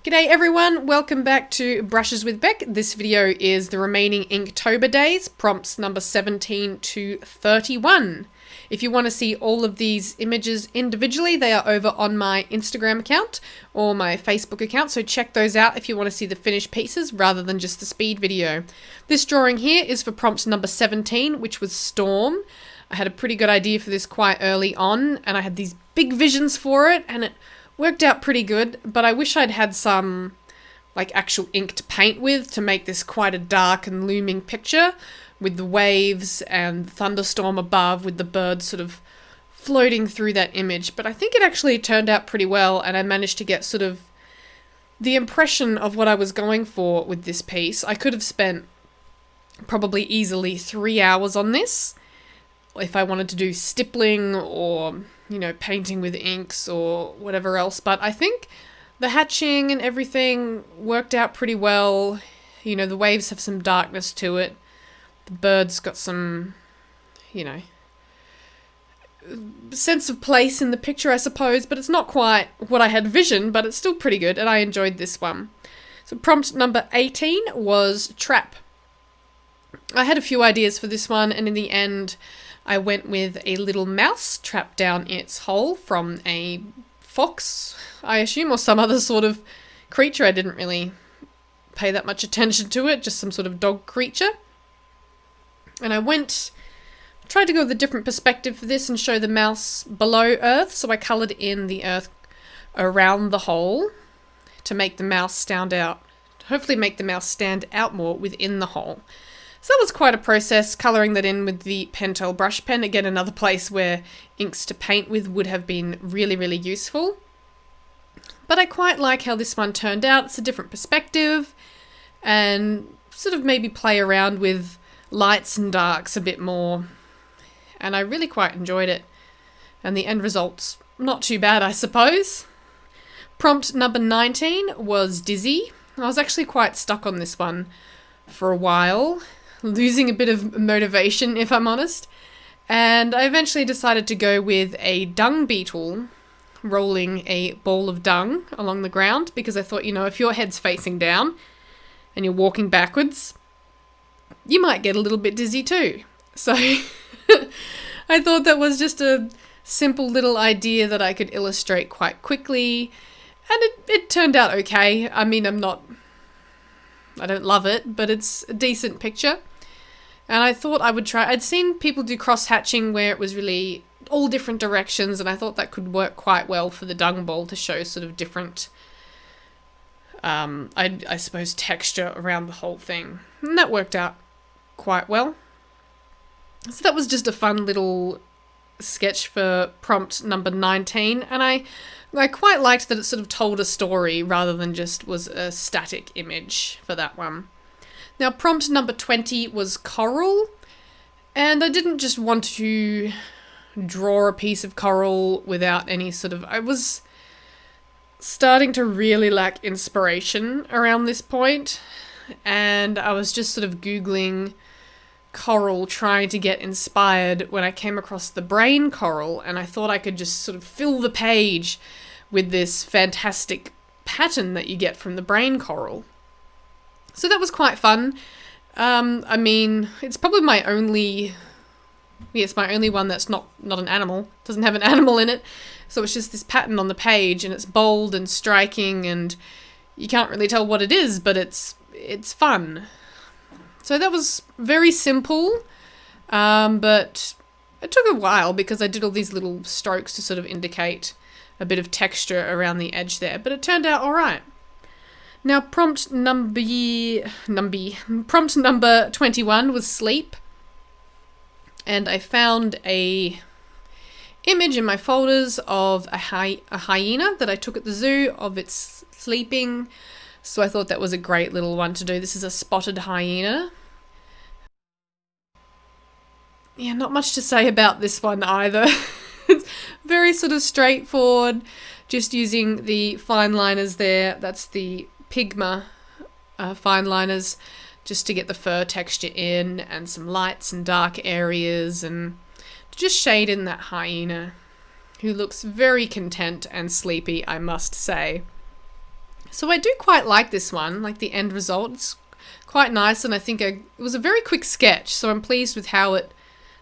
G'day everyone, welcome back to Brushes with Beck. This video is the remaining Inktober days, prompts number 17 to 31. If you want to see all of these images individually, they are over on my Instagram account or my Facebook account, so check those out if you want to see the finished pieces rather than just the speed video. This drawing here is for prompt number 17, which was Storm. I had a pretty good idea for this quite early on, and I had these big visions for it, and it worked out pretty good, but I wish I'd had some like actual ink to paint with to make this quite a dark and looming picture with the waves and the thunderstorm above with the birds sort of floating through that image. But I think it actually turned out pretty well, and I managed to get sort of the impression of what I was going for with this piece. I could have spent probably easily 3 hours on this if I wanted to do stippling or, you know, painting with inks or whatever else. But I think the hatching and everything worked out pretty well. You know, the waves have some darkness to it. The birds got some, you know, sense of place in the picture, I suppose, but it's not quite what I had visioned, but it's still pretty good, and I enjoyed this one. So prompt number 18 was Trap. I had a few ideas for this one, and in the end, I went with a little mouse trapped down its hole from a fox, I assume, or some other sort of creature. I didn't really pay that much attention to it, just some sort of dog creature. And I tried to go with a different perspective for this and show the mouse below Earth, so I coloured in the Earth around the hole to make the mouse stand out, hopefully make the mouse stand out more within the hole. So that was quite a process, colouring that in with the Pentel brush pen. Again, another place where inks to paint with would have been really, really useful. But I quite like how this one turned out. It's a different perspective and sort of maybe play around with lights and darks a bit more. And I really quite enjoyed it. And the end result's not too bad, I suppose. Prompt number 19 was Dizzy. I was actually quite stuck on this one for a while, losing a bit of motivation, if I'm honest. And I eventually decided to go with a dung beetle rolling a ball of dung along the ground, because I thought, you know, if your head's facing down and you're walking backwards, you might get a little bit dizzy too. So I thought that was just a simple little idea that I could illustrate quite quickly, and it turned out okay. I mean, I don't love it, but it's a decent picture. And I thought I would try. I'd seen people do cross-hatching where it was really all different directions, and I thought that could work quite well for the dung ball to show sort of different, I suppose, texture around the whole thing. And that worked out quite well. So that was just a fun little sketch for prompt number 19, and I quite liked that it sort of told a story rather than just was a static image for that one. Now, prompt number 20 was Coral, and I didn't just want to draw a piece of coral without any sort of... I was starting to really lack inspiration around this point, and I was just sort of Googling coral trying to get inspired when I came across the brain coral, and I thought I could just sort of fill the page with this fantastic pattern that you get from the brain coral. So that was quite fun. I mean, it's probably my only one that's not an animal. Doesn't have an animal in it. So it's just this pattern on the page, and it's bold and striking, and you can't really tell what it is, but it's fun. So that was very simple, but it took a while because I did all these little strokes to sort of indicate a bit of texture around the edge there, but it turned out all right. Now, prompt number 21 was Sleep, and I found a image in my folders of a hyena that I took at the zoo of its sleeping, so I thought that was a great little one to do. This is a spotted hyena. Yeah, not much to say about this one either. It's very sort of straightforward, just using the fine liners there. That's the Pigma fine liners, just to get the fur texture in, and some lights and dark areas, and to just shade in that hyena, who looks very content and sleepy, I must say. So I do quite like this one, like the end result. It's quite nice, and I think it was a very quick sketch, so I'm pleased with how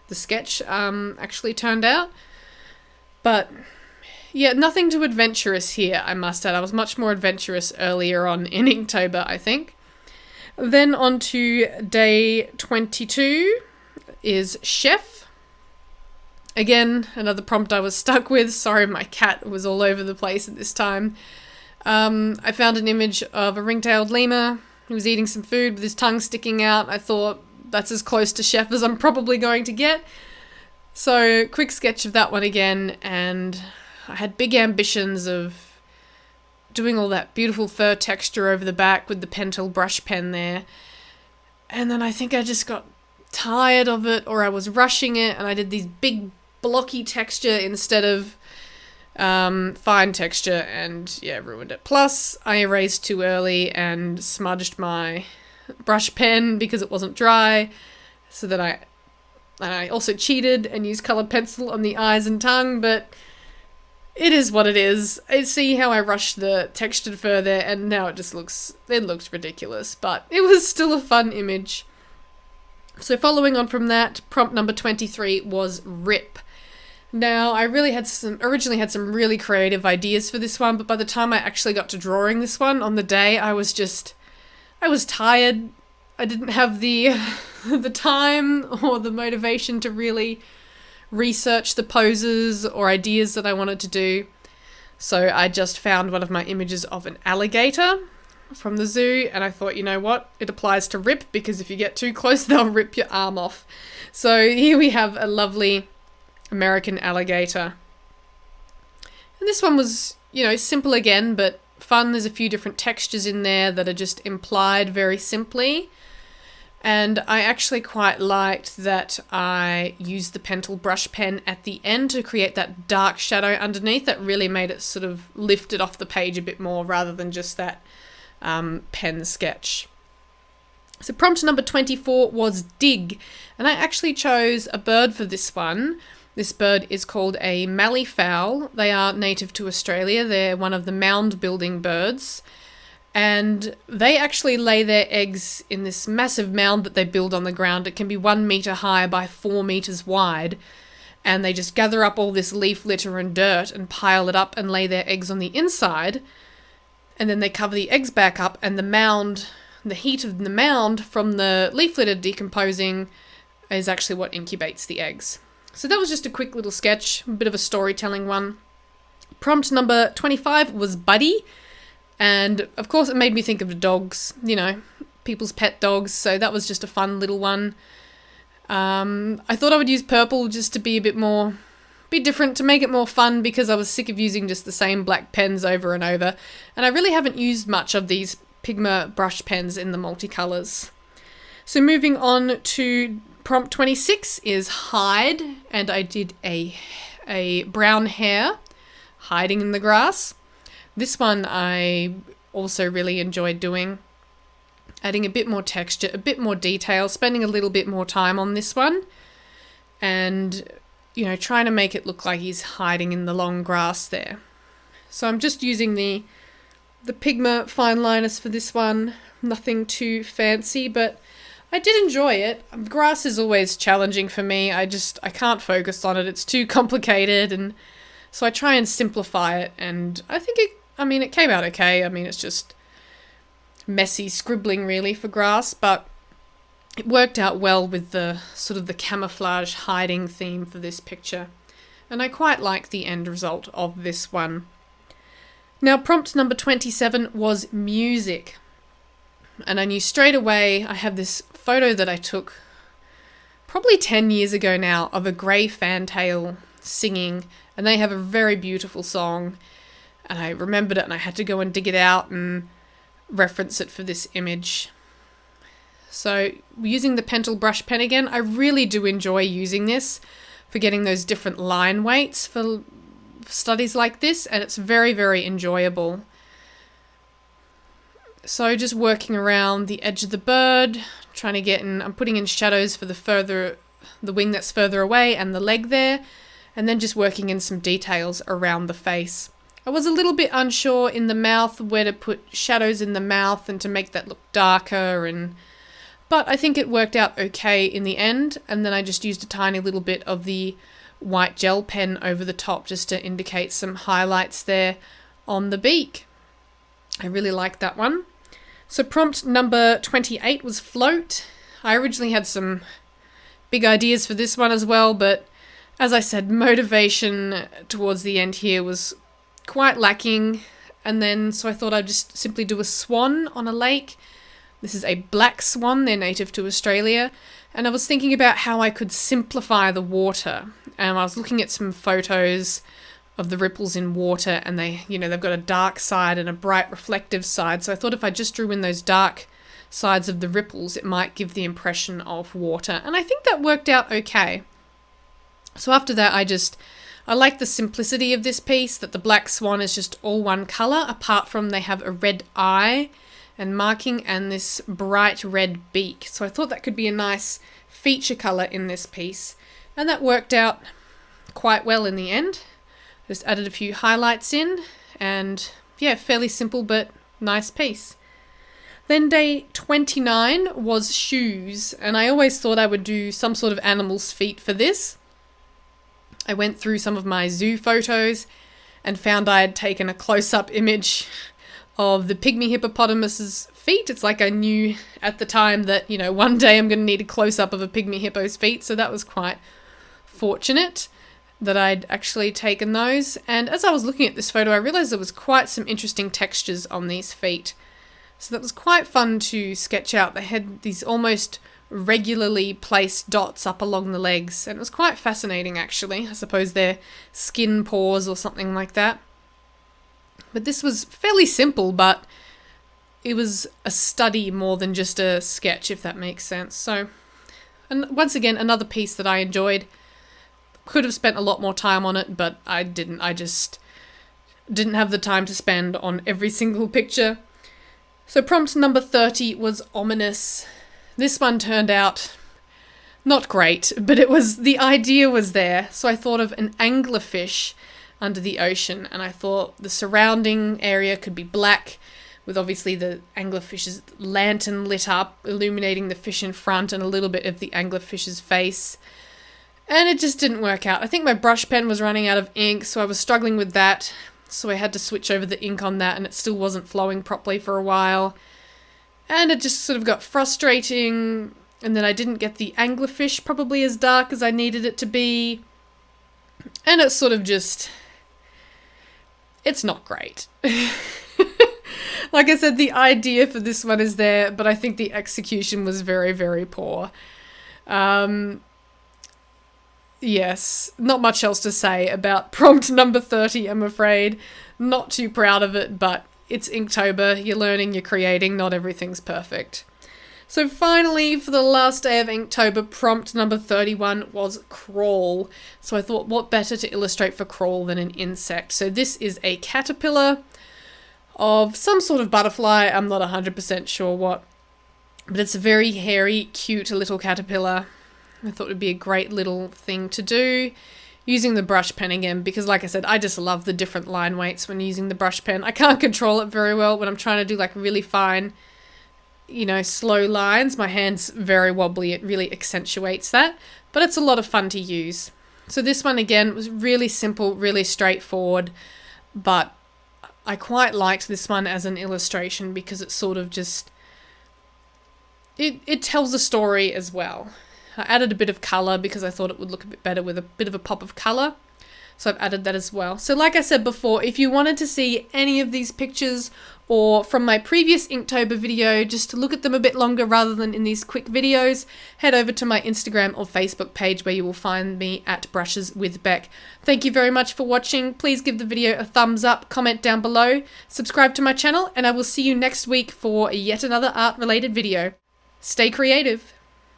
the sketch actually turned out. But yeah, nothing too adventurous here, I must add. I was much more adventurous earlier on in Inktober, I think. Then on to day 22 is Chef. Again, another prompt I was stuck with. Sorry, my cat was all over the place at this time. I found an image of a ring-tailed lemur. He was eating some food with his tongue sticking out. I thought, that's as close to Chef as I'm probably going to get. So, quick sketch of that one again, and I had big ambitions of doing all that beautiful fur texture over the back with the Pentel brush pen there. And then I think I just got tired of it, or I was rushing it, and I did these big blocky texture instead of fine texture, and yeah, ruined it. Plus, I erased too early and smudged my brush pen because it wasn't dry, so that I also cheated and used colored pencil on the eyes and tongue, but it is what it is. I see how I rushed the textured fur there, and now it looks ridiculous, but it was still a fun image. So following on from that, prompt number 23 was Rip. Now, I originally had some really creative ideas for this one, but by the time I actually got to drawing this one on the day, I was tired. I didn't have the the time or the motivation to really research the poses or ideas that I wanted to do. So I just found one of my images of an alligator from the zoo, and I thought, you know what? It applies to Rip, because if you get too close, they'll rip your arm off. So here we have a lovely American alligator. And this one was, simple again, but fun. There's a few different textures in there that are just implied very simply. And I actually quite liked that I used the Pentel brush pen at the end to create that dark shadow underneath. That really made it sort of lift it off the page a bit more, rather than just that pen sketch. So prompt number 24 was Dig. And I actually chose a bird for this one. This bird is called a malleefowl. They are native to Australia. They're one of the mound building birds. And they actually lay their eggs in this massive mound that they build on the ground. It can be 1 meter high by 4 meters wide. And they just gather up all this leaf litter and dirt and pile it up and lay their eggs on the inside. And then they cover the eggs back up, and the heat of the mound from the leaf litter decomposing is actually what incubates the eggs. So that was just a quick little sketch, a bit of a storytelling one. Prompt number 25 was Buddy. And of course it made me think of the dogs, people's pet dogs. So that was just a fun little one. I thought I would use purple just to be be different, to make it more fun, because I was sick of using just the same black pens over and over. And I really haven't used much of these Pigma brush pens in the multicolours. So moving on to prompt 26 is Hide, and I did a brown hare hiding in the grass. This one I also really enjoyed doing, adding a bit more texture, a bit more detail, spending a little bit more time on this one, and trying to make it look like he's hiding in the long grass there. So I'm just using the Pigma fine liners for this one, nothing too fancy, but I did enjoy it. Grass is always challenging for me. I can't focus on it. It's too complicated, and so I try and simplify it, and I think it came out okay. It's just messy scribbling really for grass, but it worked out well with the sort of the camouflage hiding theme for this picture. And I quite like the end result of this one. Now, prompt number 27 was Music. And I knew straight away, I have this photo that I took probably 10 years ago now of a grey fantail singing, and they have a very beautiful song, and I remembered it, and I had to go and dig it out and reference it for this image. So using the Pentel brush pen again, I really do enjoy using this for getting those different line weights for studies like this, and it's very, very enjoyable. So just working around the edge of the bird, trying to get in, I'm putting in shadows for the wing that's further away and the leg there, and then just working in some details around the face. I was a little bit unsure in the mouth where to put shadows in the mouth and to make that look darker, but I think it worked out okay in the end. And then I just used a tiny little bit of the white gel pen over the top just to indicate some highlights there on the beak. I really like that one. So prompt number 28 was float. I originally had some big ideas for this one as well, but as I said, motivation towards the end here was quite lacking. And then, so I thought I'd just simply do a swan on a lake. This is a black swan, they're native to Australia. And I was thinking about how I could simplify the water. And I was looking at some photos of the ripples in water, and they've got a dark side and a bright reflective side. So I thought if I just drew in those dark sides of the ripples, it might give the impression of water. And I think that worked out okay. So after that, I like the simplicity of this piece, that the black swan is just all one colour, apart from they have a red eye and marking and this bright red beak. So I thought that could be a nice feature colour in this piece. And that worked out quite well in the end. Just added a few highlights in, and yeah, fairly simple but nice piece. Then day 29 was shoes, and I always thought I would do some sort of animal's feet for this. I went through some of my zoo photos and found I had taken a close-up image of the pygmy hippopotamus's feet. It's like I knew at the time that, one day I'm going to need a close-up of a pygmy hippo's feet, so that was quite fortunate that I'd actually taken those. And as I was looking at this photo, I realized there was quite some interesting textures on these feet. So that was quite fun to sketch out. They had these almost regularly placed dots up along the legs, and it was quite fascinating actually. I suppose they're skin pores or something like that. But this was fairly simple, but it was a study more than just a sketch, if that makes sense. So, and once again, another piece that I enjoyed. Could have spent a lot more time on it, but I didn't. I just didn't have the time to spend on every single picture. So prompt number 30 was ominous. This one turned out not great, but the idea was there. So I thought of an anglerfish under the ocean, and I thought the surrounding area could be black, with obviously the anglerfish's lantern lit up, illuminating the fish in front and a little bit of the anglerfish's face. And it just didn't work out. I think my brush pen was running out of ink, so I was struggling with that. So I had to switch over the ink on that, and it still wasn't flowing properly for a while. And it just sort of got frustrating, and then I didn't get the anglerfish probably as dark as I needed it to be. And it's sort of just... it's not great. Like I said, the idea for this one is there, but I think the execution was very, very poor. Yes, not much else to say about prompt number 30, I'm afraid. Not too proud of it, but it's Inktober, you're learning, you're creating, not everything's perfect. So finally, for the last day of Inktober, prompt number 31 was crawl. So I thought, what better to illustrate for crawl than an insect? So this is a caterpillar of some sort of butterfly, I'm not 100% sure what, but it's a very hairy, cute little caterpillar. I thought it would be a great little thing to do using the brush pen again, because like I said, I just love the different line weights when using the brush pen. I can't control it very well when I'm trying to do like really fine, slow lines. My hand's very wobbly. It really accentuates that, but it's a lot of fun to use. So this one again was really simple, really straightforward, but I quite liked this one as an illustration because it sort of just, it tells a story as well. I added a bit of colour because I thought it would look a bit better with a bit of a pop of colour. So I've added that as well. So like I said before, if you wanted to see any of these pictures or from my previous Inktober video, just to look at them a bit longer rather than in these quick videos, head over to my Instagram or Facebook page where you will find me at Brushes with Beck. Thank you very much for watching. Please give the video a thumbs up, comment down below, subscribe to my channel, and I will see you next week for yet another art-related video. Stay creative.